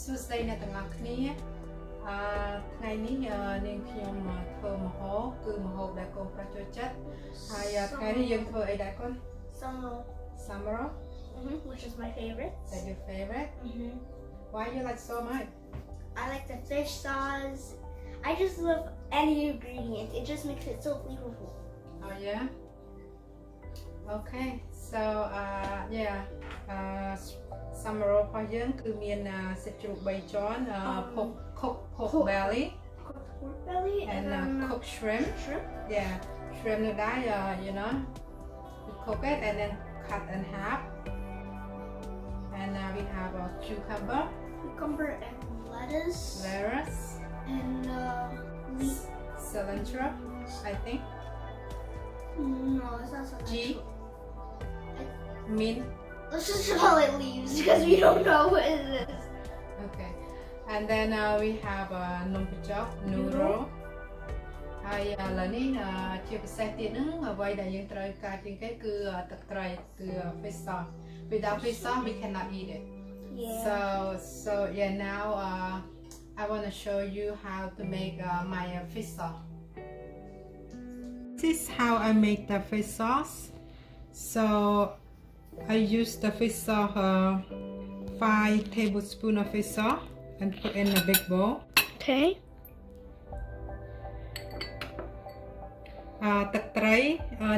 សួស្តីអ្នកទាំងអស់គ្នាថ្ងៃនេះនាងខ្ញុំធ្វើម្ហូបគឺម្ហូបដែលកូនប្រុសចូលចិត្តហើយថ្ងៃនេះយើងធ្វើអីដែរកូន Samro which is my favorite. Is that your favorite? Why you like so much? I like the fish sauce. I just love any ingredient. It just makes it so flavorful. Oh yeah. Okay. So yeah. Samro របស់យើងគឺមានសាច់ជ្រូក3ជាន់ cooked belly Cooked pork belly and cooked shrimp. Yeah, shrimp នៅដែរ you know, we cook it and then cut in half. And we have a cucumber and lettuce and cilantro, I think. No, it's not cilantro. G. Mint. Let's just call it leaves because we don't know what it is. Okay. And then we have num pachok noodle. ហើយឥឡូវនេះជាពិសេសទៀតហ្នឹងអ្វីដែលយើងត្រូវការជាងគេគឺទឹកត្រីគឺ fish sauce. Without fish sauce we cannot eat it. Yeah. So yeah, now I want to show you how to make my fish sauce. This is how I make the fish sauce. So I use the fish sauce 5 tablespoons of fish sauce and put in a big bowl. Okay. ទឹកត្រី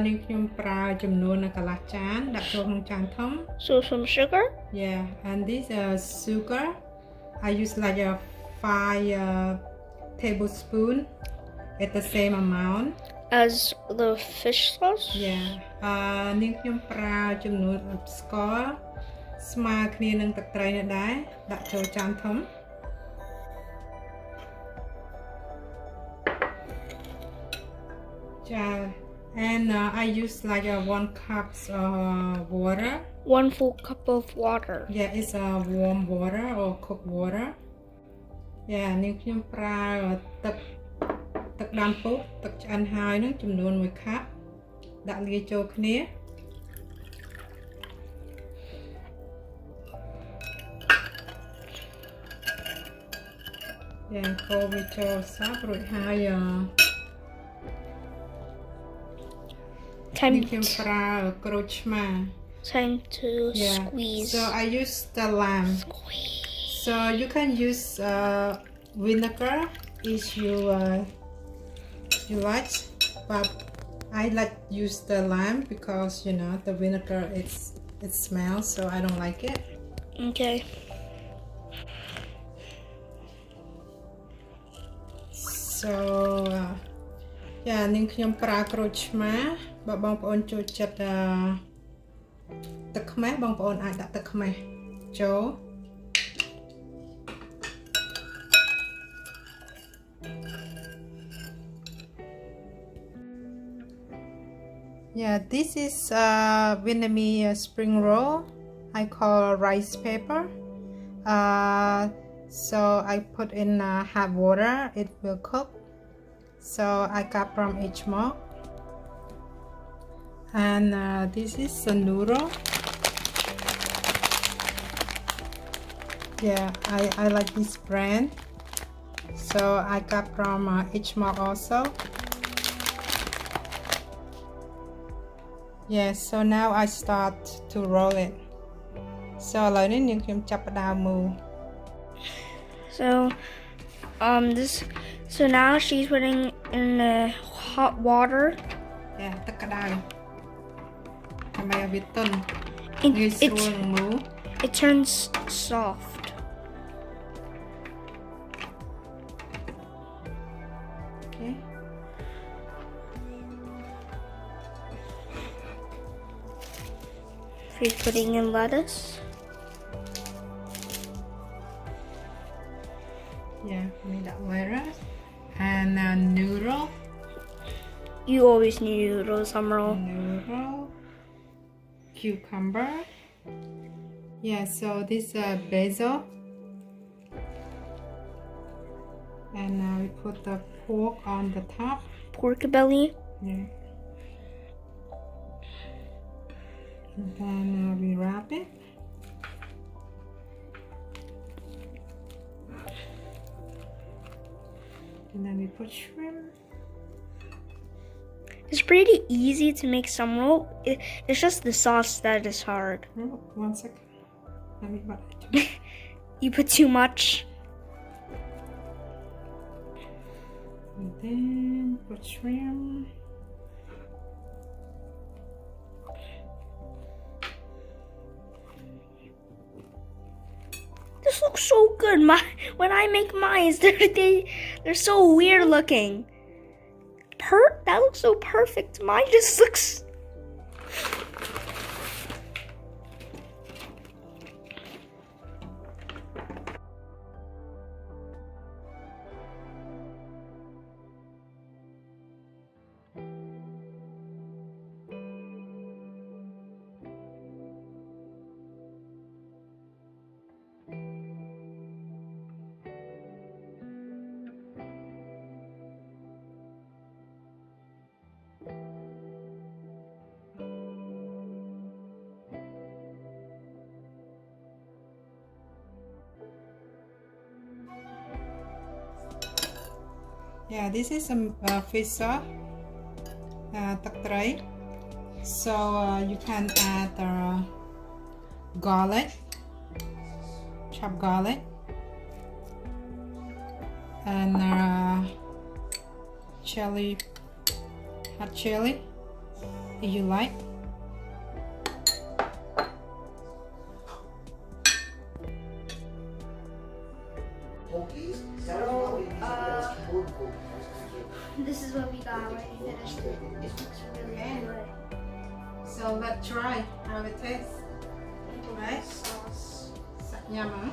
នាងខ្ញុំប្រើចំនួនកន្លះចានដាក់ចូលក្នុងចានធំ So some sugar? Yeah, and this sugar I use like a 5 tablespoon at the same amount As the fish sauce? Yeah. នាងខ្ញុំប្រើចំនួនស្ករស្មើគ្នានឹងទឹកត្រីនេះដែរដាក់ចូលចានធំចា and I use like 1 cup water 1 full cup of water. Yeah, it's warm water or cooked water. Yeah, នាងខ្ញុំប្រើទឹកដាំពុះទឹកឆ្អិនហើយនឹងចំនួន1 cup ដាក់លាយចូលគ្នា Yeah, កូរវាចូលសព្វរួចហើយ Time ខ្ញុំប្រើក្រូចឆ្មា to squeeze. So I use the lime. Squeeze. So you can use vinegar if you like, but I like use the lime because you know the vinegar it smells, so I don't like it. Okay. So yeah, នាងខ្ញុំប្រើក្រូចឆ្មាបើបងប្អូនចូលចិត្តទឹកខ្មេះបងប្អូនអាចដាក់ទឹកខ្មេះចូល Yeah, this is Vietnamese spring roll. I call rice paper. So I put in hot water. It will cook. So I got from H Mart. And this is a noodle. Yeah, I like this brand. So I got from H Mart also. Yeah, so now I start to roll it. So ឥឡូវនេះនាងខ្ញុំចាប់ផ្ដើមមូល So so now she's putting in the hot water. ទឹកក្តៅដើម្បីឲ្យវាទន់ It, ងាយស្រួល it, នឹងមូល it turns soft. Okay. She's putting in lettuce. Yeah, we need that lettuce and noodle. You always need noodles, Summerall. Noodle, cucumber. Yeah, so this basil. And now we put the pork on the top. Pork belly. Yeah. And then we wrap it. And then we put shrimp. It's pretty easy to make some roll. It's just the sauce that is hard. Oh, 1 second. Let me put it. You put too much. And then put shrimp. This looks so good. When I make mine, they're so weird looking. That looks so perfect. Mine just looks. Yeah, this is some fish sauce, tắc So you can add garlic, chopped garlic, and chili, hot chili, if you like. This is what we got when we finished it. It looks really good. So let's try how it tastes. Right? Sauce. Yum, huh?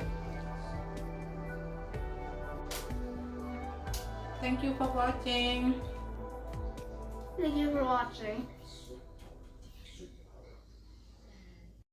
Thank you for watching. Thank you for watching.